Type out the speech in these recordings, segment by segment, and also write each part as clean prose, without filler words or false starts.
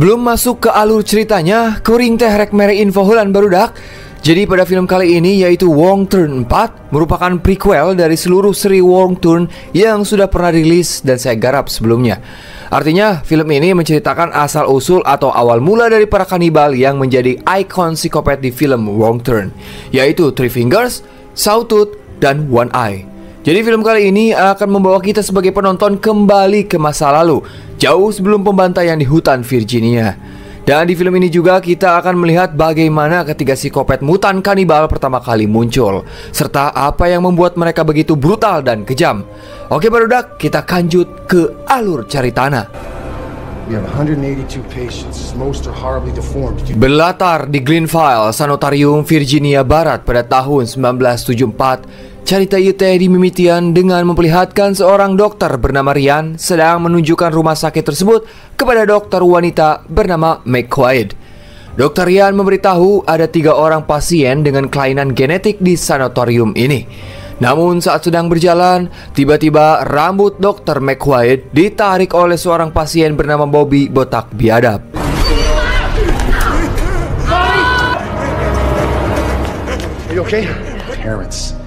Sebelum masuk ke alur ceritanya, kuring teh rek mere info heulan barudak. Jadi pada film kali ini yaitu Wrong Turn 4 merupakan prequel dari seluruh seri Wrong Turn yang sudah pernah rilis dan saya garap sebelumnya. Artinya film ini menceritakan asal-usul atau awal mula dari para kanibal yang menjadi ikon psikopat di film Wrong Turn, yaitu Three Fingers, Sawtooth, dan One Eye. Jadi film kali ini akan membawa kita sebagai penonton kembali ke masa lalu, jauh sebelum pembantaian di hutan Virginia. Dan di film ini juga kita akan melihat bagaimana ketiga psikopat mutan kanibal pertama kali muncul, serta apa yang membuat mereka begitu brutal dan kejam. Oke barudak, kita kanjut ke alur caritana. Berlatar di Glenville, Sanitarium, Virginia Barat pada tahun 1974. Cerita ieu teh dimimitian dengan memperlihatkan seorang dokter bernama Ryan sedang menunjukkan rumah sakit tersebut kepada dokter wanita bernama McQuaid. Dokter Ryan memberitahu ada 3 orang pasien dengan kelainan genetik di sanatorium ini. Namun saat sedang berjalan, tiba-tiba rambut dokter McQuaid ditarik oleh seorang pasien bernama Bobby botak biadab. Are you okay? Parents.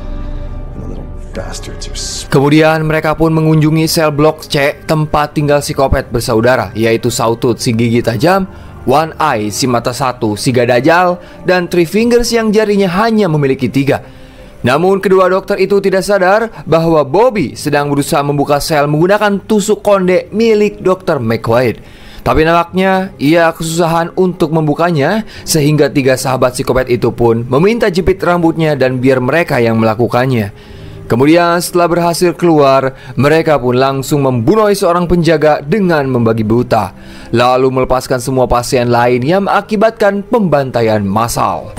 Kemudian mereka pun mengunjungi sel blok C, tempat tinggal psikopat bersaudara, yaitu Sawtooth si gigi tajam, One Eye si mata satu, si gadajal, dan Three Fingers yang jarinya hanya memiliki 3. Namun kedua dokter itu tidak sadar bahwa Bobby sedang berusaha membuka sel menggunakan tusuk konde milik dokter McQuaid. Tapi nampaknya ia kesusahan untuk membukanya, sehingga 3 sahabat psikopat itu pun meminta jepit rambutnya dan biar mereka yang melakukannya. Kemudian setelah berhasil keluar, mereka pun langsung membunuh seorang penjaga dengan membagi buta, lalu melepaskan semua pasien lain yang mengakibatkan pembantaian massal.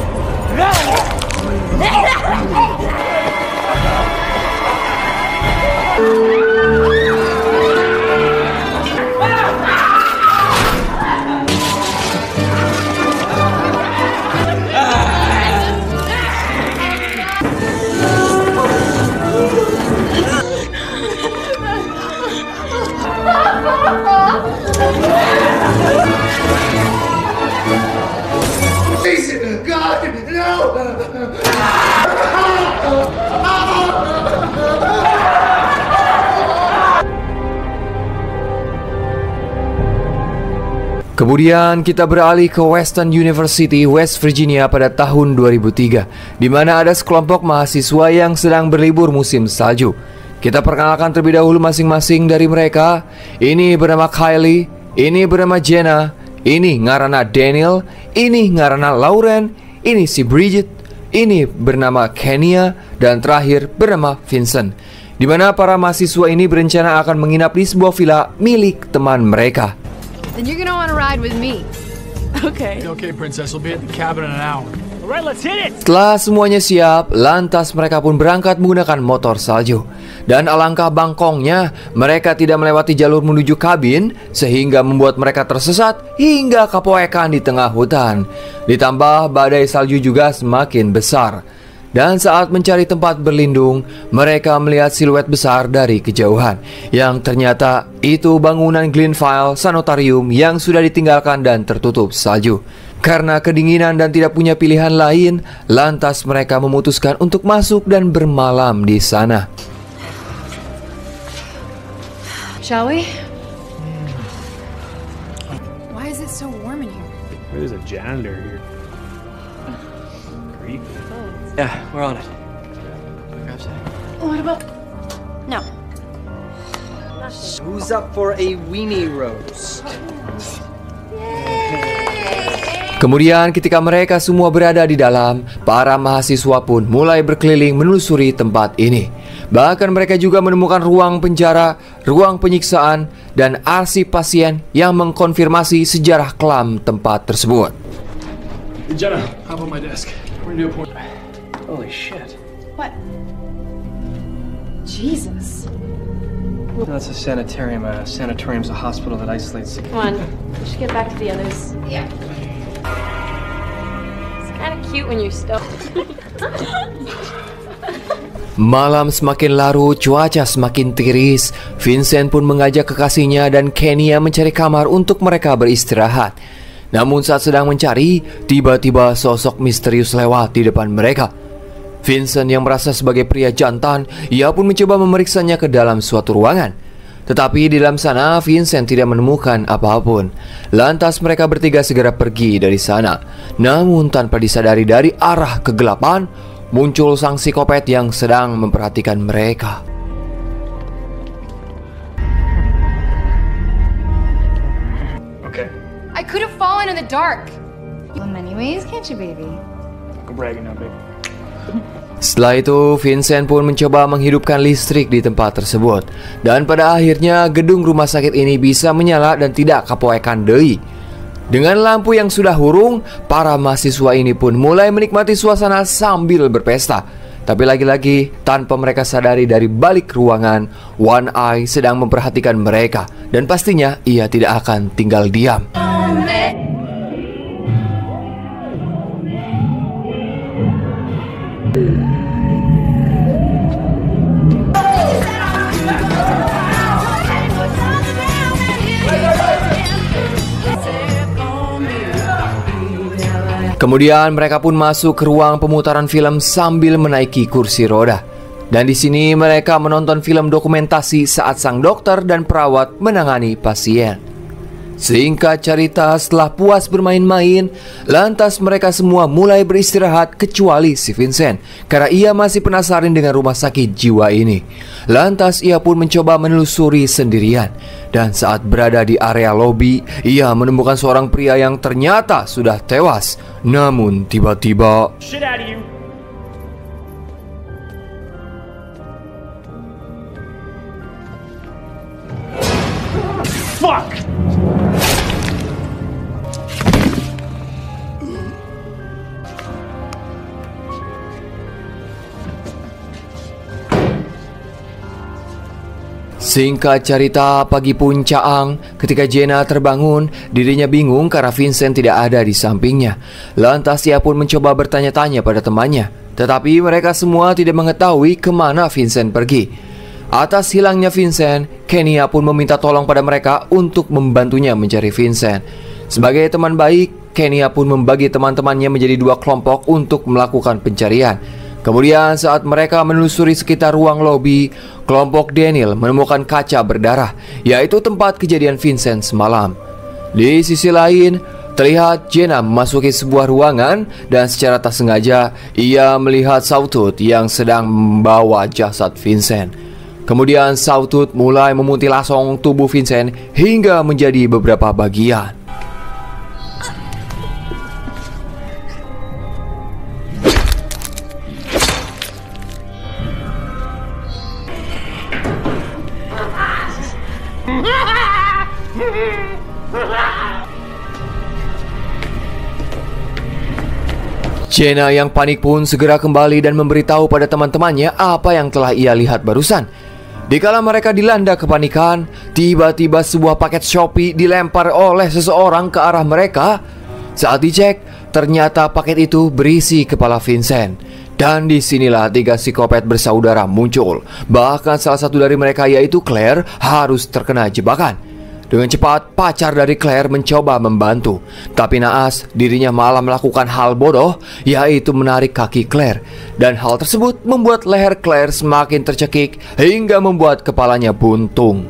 Kemudian kita beralih ke Western University, West Virginia pada tahun 2003, di mana ada sekelompok mahasiswa yang sedang berlibur musim salju. Kita perkenalkan terlebih dahulu masing-masing dari mereka. Ini bernama Kylie, ini bernama Jenna, ini ngaranna Daniel, ini ngaranna Lauren, ini si Bridget, ini bernama Kenya, dan terakhir bernama Vincent. Di mana para mahasiswa ini berencana akan menginap di sebuah villa milik teman mereka. Then you're gonna want to ride with me. Okay. Okay, princess. We'll be at the cabin in an hour. All right, let's hit it. Setelah semuanya siap, lantas mereka pun berangkat menggunakan motor salju. Dan alangkah bangkongnya, mereka tidak melewati jalur menuju kabin, sehingga membuat mereka tersesat hingga kapoekan di tengah hutan. Ditambah badai salju juga semakin besar. Dan saat mencari tempat berlindung, mereka melihat siluet besar dari kejauhan, yang ternyata itu bangunan Glenville Sanitarium yang sudah ditinggalkan dan tertutup salju. Karena kedinginan dan tidak punya pilihan lain, lantas mereka memutuskan untuk masuk dan bermalam di sana. Shall we? Why is it so warm in here? There's a janitor here. Creepy. Yeah, we're on it. Grab some. What about... No. Who's up for a weenie roast? Kemudian ketika mereka semua berada di dalam, para mahasiswa pun mulai berkeliling menelusuri tempat ini. Bahkan mereka juga menemukan ruang penjara, ruang penyiksaan, dan arsip pasien yang mengkonfirmasi sejarah kelam tempat tersebut. Jenna, hop on my desk. We're gonna do a point. Holy shit. What? Jesus. That's a sanitarium. A sanatorium's a hospital that isolates. Come on. We should get back to the others. Yeah. It's kind of cute when you're stoked. Malam semakin larut, cuaca semakin tiris. Vincent pun mengajak kekasihnya dan Kenya mencari kamar untuk mereka beristirahat. Namun saat sedang mencari, tiba-tiba sosok misterius lewat di depan mereka. Vincent yang merasa sebagai pria jantan, ia pun mencoba memeriksanya ke dalam suatu ruangan. Tetapi di dalam sana, Vincent tidak menemukan apapun. Lantas mereka bertiga segera pergi dari sana. Namun tanpa disadari dari arah kegelapan, muncul sang psikopat yang sedang memperhatikan mereka. Okay. I could have fallen in the dark. In many ways, can't you, baby? Go bragging now, baby. Setelah itu, Vincent pun mencoba menghidupkan listrik di tempat tersebut. Dan pada akhirnya, gedung rumah sakit ini bisa menyala dan tidak kapoekan deui. Dengan lampu yang sudah hurung, para mahasiswa ini pun mulai menikmati suasana sambil berpesta. Tapi lagi-lagi, tanpa mereka sadari dari balik ruangan, One Eye sedang memperhatikan mereka. Dan pastinya, ia tidak akan tinggal diam. Kemudian mereka pun masuk ke ruang pemutaran film sambil menaiki kursi roda. Dan di sini mereka menonton film dokumentasi saat sang dokter dan perawat menangani pasien. Singkat cerita, setelah puas bermain-main, lantas mereka semua mulai beristirahat kecuali si Vincent, karena ia masih penasaran dengan rumah sakit jiwa ini. Lantas ia pun mencoba menelusuri sendirian. Dan saat berada di area lobi, ia menemukan seorang pria yang ternyata sudah tewas. Namun tiba-tiba, Shit out of you. Fuck! singkat cerita, pagi pun caang. Ketika Jenna terbangun, dirinya bingung karena Vincent tidak ada di sampingnya. Lantas ia pun mencoba bertanya-tanya pada temannya, tetapi mereka semua tidak mengetahui kemana Vincent pergi. Atas hilangnya Vincent, Kenya pun meminta tolong pada mereka untuk membantunya mencari Vincent. Sebagai teman baik, Kenya pun membagi teman-temannya menjadi 2 kelompok untuk melakukan pencarian. Kemudian saat mereka menelusuri sekitar ruang lobi, kelompok Daniel menemukan kaca berdarah, yaitu tempat kejadian Vincent semalam. Di sisi lain, terlihat Jenna memasuki sebuah ruangan dan secara tak sengaja ia melihat Sawtooth yang sedang membawa jasad Vincent. Kemudian Sawtooth mulai memutilasi tubuh Vincent hingga menjadi beberapa bagian. Jenna yang panik pun segera kembali dan memberitahu pada teman-temannya apa yang telah ia lihat barusan. Dikala mereka dilanda kepanikan, tiba-tiba sebuah paket Shopee dilempar oleh seseorang ke arah mereka. Saat dicek, ternyata paket itu berisi kepala Vincent. Dan disinilah 3 psikopat bersaudara muncul. Bahkan salah satu dari mereka, yaitu Claire, harus terkena jebakan. Dengan cepat, pacar dari Claire mencoba membantu. Tapi naas, dirinya malah melakukan hal bodoh, yaitu menarik kaki Claire. Dan hal tersebut membuat leher Claire semakin tercekik hingga membuat kepalanya buntung.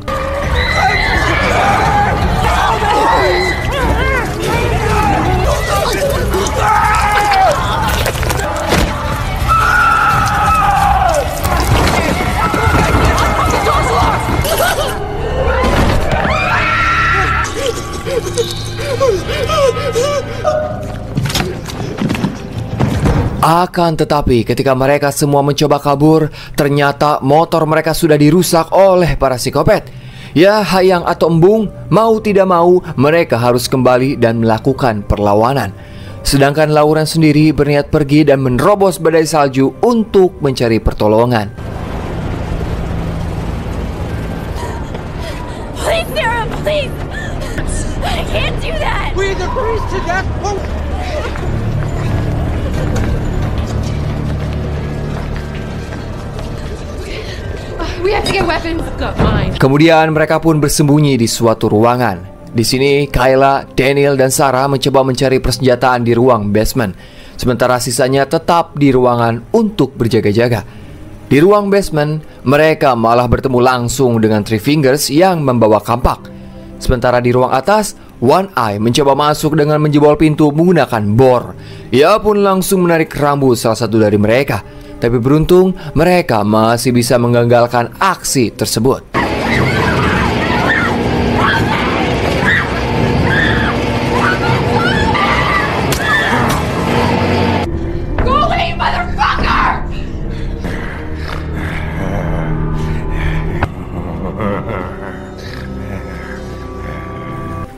Akan tetapi ketika mereka semua mencoba kabur, ternyata motor mereka sudah dirusak oleh para psikopat. Ya hayang atau embung, mau tidak mau mereka harus kembali dan melakukan perlawanan. Sedangkan Lauren sendiri berniat pergi dan menerobos badai salju untuk mencari pertolongan. Please, Sarah, please! I can't do that! We either freeze to death or... to get weapons. I've got mine. Kemudian mereka pun bersembunyi di suatu ruangan. Di sini Kayla, Daniel, dan Sarah mencoba mencari persenjataan di ruang basement, sementara sisanya tetap di ruangan untuk berjaga-jaga. Di ruang basement, mereka malah bertemu langsung dengan Three Fingers yang membawa kampak. Sementara di ruang atas, One Eye mencoba masuk dengan menjebol pintu menggunakan bor. Ia pun langsung menarik rambut salah satu dari mereka. Tapi beruntung, mereka masih bisa menggagalkan aksi tersebut.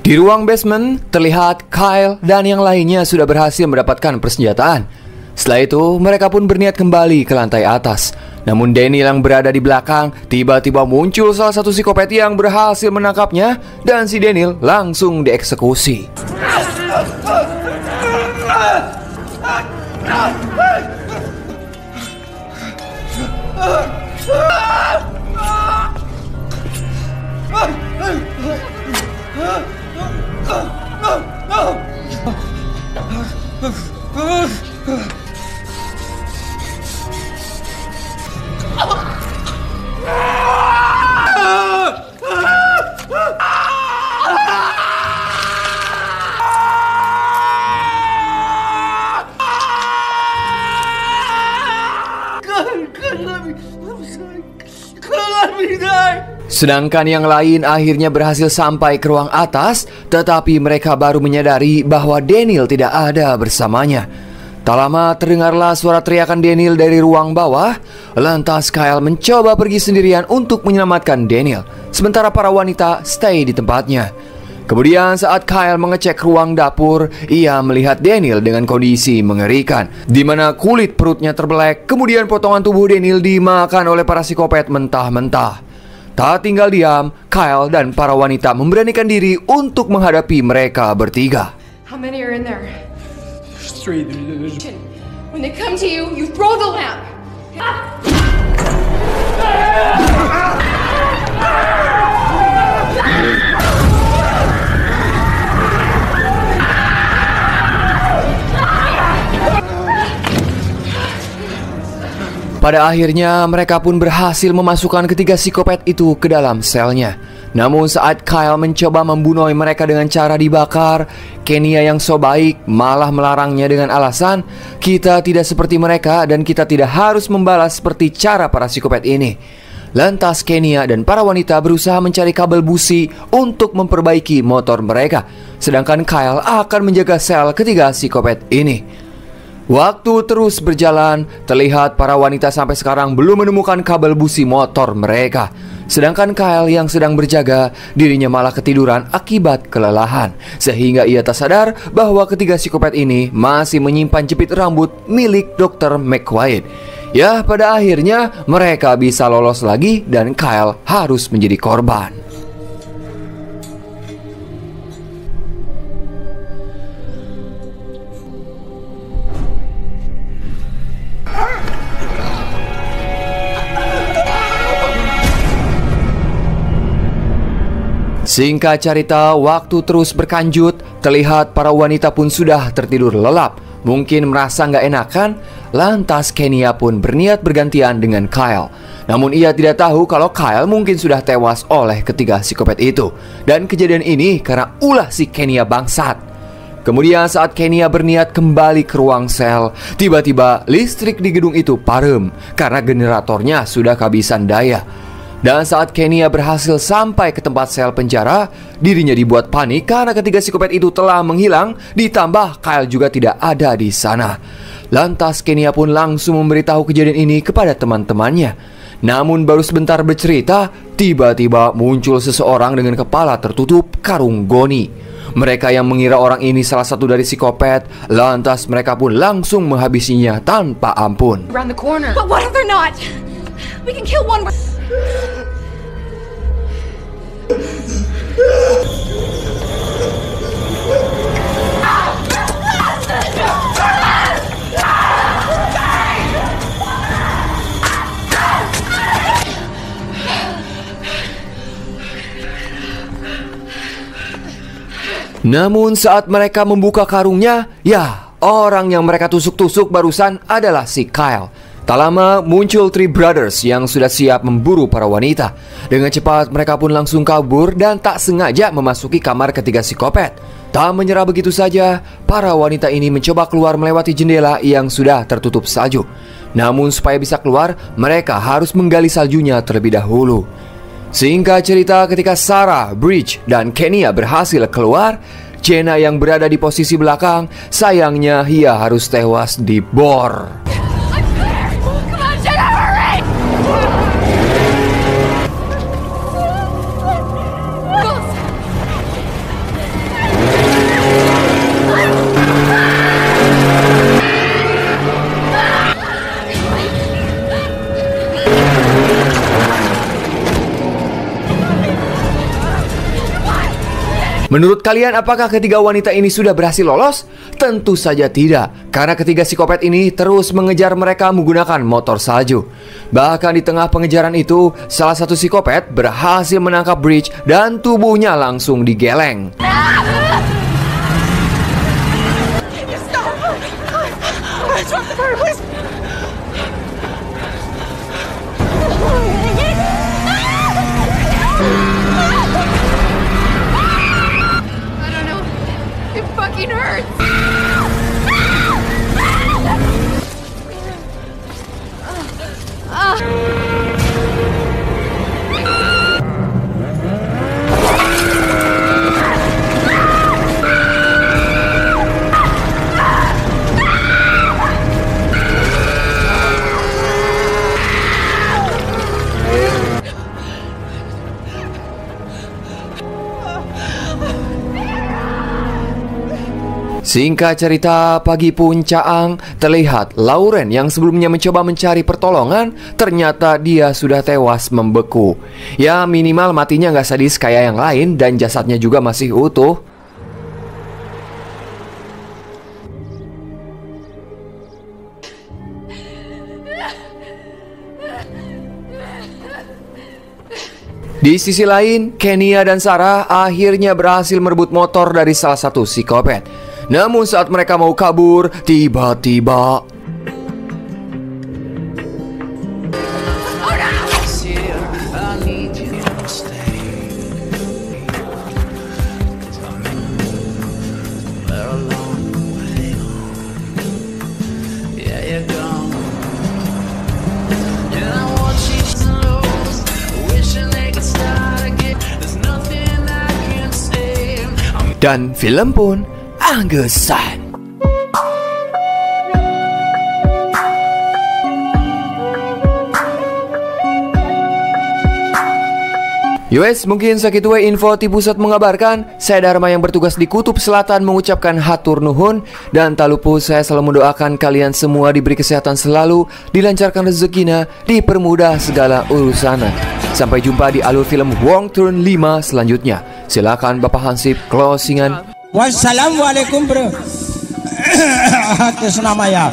Di ruang basement, terlihat Kyle dan yang lainnya sudah berhasil mendapatkan persenjataan. Setelah itu, mereka pun berniat kembali ke lantai atas. Namun Daniel yang berada di belakang tiba-tiba muncul salah satu psikopat yang berhasil menangkapnya, dan si Daniel langsung dieksekusi. Sedangkan yang lain akhirnya berhasil sampai ke ruang atas, tetapi mereka baru menyadari bahwa Daniel tidak ada bersamanya. Tak lama terdengarlah suara teriakan Daniel dari ruang bawah. Lantas Kyle mencoba pergi sendirian untuk menyelamatkan Daniel, sementara para wanita stay di tempatnya. Kemudian saat Kyle mengecek ruang dapur, ia melihat Daniel dengan kondisi mengerikan, di mana kulit perutnya terbelek, kemudian potongan tubuh Daniel dimakan oleh para psikopat mentah-mentah. Tak tinggal diam, Kyle dan para wanita memberanikan diri untuk menghadapi mereka bertiga. How many are in there? There's three. When they come to you, you throw the lamp. Pada akhirnya mereka pun berhasil memasukkan ketiga psikopat itu ke dalam selnya. Namun saat Kyle mencoba membunuh mereka dengan cara dibakar, Kenya yang so baik malah melarangnya dengan alasan, "Kita tidak seperti mereka dan kita tidak harus membalas seperti cara para psikopat ini." Lantas Kenya dan para wanita berusaha mencari kabel busi untuk memperbaiki motor mereka, sedangkan Kyle akan menjaga sel ketiga psikopat ini. Waktu terus berjalan, terlihat para wanita sampai sekarang belum menemukan kabel busi motor mereka. Sedangkan Kyle yang sedang berjaga, dirinya malah ketiduran akibat kelelahan, sehingga ia tak sadar bahwa ketiga psikopat ini masih menyimpan jepit rambut milik Dr. McQuaid. Ya, pada akhirnya mereka bisa lolos lagi dan Kyle harus menjadi korban. Singkat cerita, waktu terus berkanjut, terlihat para wanita pun sudah tertidur lelap. Mungkin merasa nggak enakan, lantas Kenya pun berniat bergantian dengan Kyle. Namun ia tidak tahu kalau Kyle mungkin sudah tewas oleh ketiga psikopat itu. Dan kejadian ini karena ulah si Kenya bangsat. Kemudian saat Kenya berniat kembali ke ruang sel, tiba-tiba listrik di gedung itu padam karena generatornya sudah kehabisan daya. Dan saat Kenya berhasil sampai ke tempat sel penjara, dirinya dibuat panik karena ketiga psikopat itu telah menghilang, ditambah Kyle juga tidak ada di sana. Lantas Kenya pun langsung memberitahu kejadian ini kepada teman-temannya. Namun baru sebentar bercerita, tiba-tiba muncul seseorang dengan kepala tertutup karung goni. Mereka yang mengira orang ini salah satu dari psikopat, lantas mereka pun langsung menghabisinya tanpa ampun. Around the corner. But what if they're not? We can kill one. Namun saat mereka membuka karungnya, ya, orang yang mereka tusuk-tusuk barusan adalah si Kyle. Tak lama muncul Three Brothers yang sudah siap memburu para wanita. Dengan cepat mereka pun langsung kabur dan tak sengaja memasuki kamar ketiga psikopat. Tak menyerah begitu saja, para wanita ini mencoba keluar melewati jendela yang sudah tertutup salju. Namun supaya bisa keluar, mereka harus menggali saljunya terlebih dahulu. Singkat cerita, ketika Sarah, Bridge, dan Kenya berhasil keluar, Jenna yang berada di posisi belakang, sayangnya ia harus tewas di bor. Menurut kalian, apakah ketiga wanita ini sudah berhasil lolos? Tentu saja tidak, karena ketiga psikopat ini terus mengejar mereka menggunakan motor salju. Bahkan di tengah pengejaran itu, salah satu psikopat berhasil menangkap Bridge dan tubuhnya langsung digeleng. It hurts. Singkat cerita, pagi puncak terlihat Lauren yang sebelumnya mencoba mencari pertolongan, ternyata dia sudah tewas membeku. Ya minimal matinya nggak sadis kayak yang lain dan jasadnya juga masih utuh. Di sisi lain, Kenya dan Sarah akhirnya berhasil merebut motor dari salah satu psikopat. Namun saat mereka mau kabur, tiba-tiba dan film pun anggesan. Yowes, mungkin segitu info di pusat mengabarkan. Saya Dharma yang bertugas di Kutub Selatan mengucapkan hatur nuhun. Dan tak lupa saya selalu mendoakan kalian semua diberi kesehatan selalu, dilancarkan rezekinya, dipermudah segala urusannya. Sampai jumpa di alur film Wrong Turn 5 selanjutnya. Silakan Bapak Hansip closingan. Wassalamualaikum bro. Atas nama ya.